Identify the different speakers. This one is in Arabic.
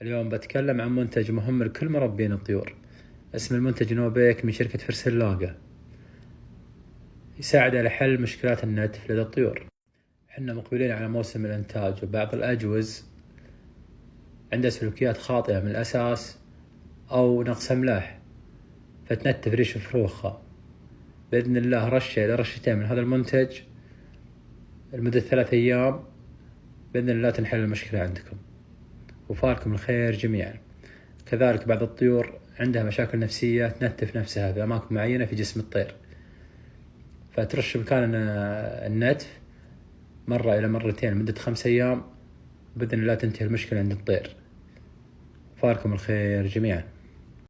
Speaker 1: اليوم بتكلم عن منتج مهم لكل مربين الطيور. اسم المنتج نوبيك من شركة فرسلاقة، يساعد على حل مشكلات النتف لدى الطيور. حنا مقبلين على موسم الإنتاج، وبعض الأجوز عنده سلوكيات خاطئة من الأساس أو نقص أملاح فتنتف ريش فروخها. بإذن الله رشة إلى رشتين من هذا المنتج لمدة 3 أيام، بإذن الله تنحل المشكلة عندكم وفالكم الخير جميعا. كذلك بعض الطيور عندها مشاكل نفسية تنتف نفسها في أماكن معينة في جسم الطير، فترش مكان النتف مرة إلى مرتين لمدة 5 أيام، بإذن الله تنتهي المشكلة عند الطير. فالكم الخير جميعا.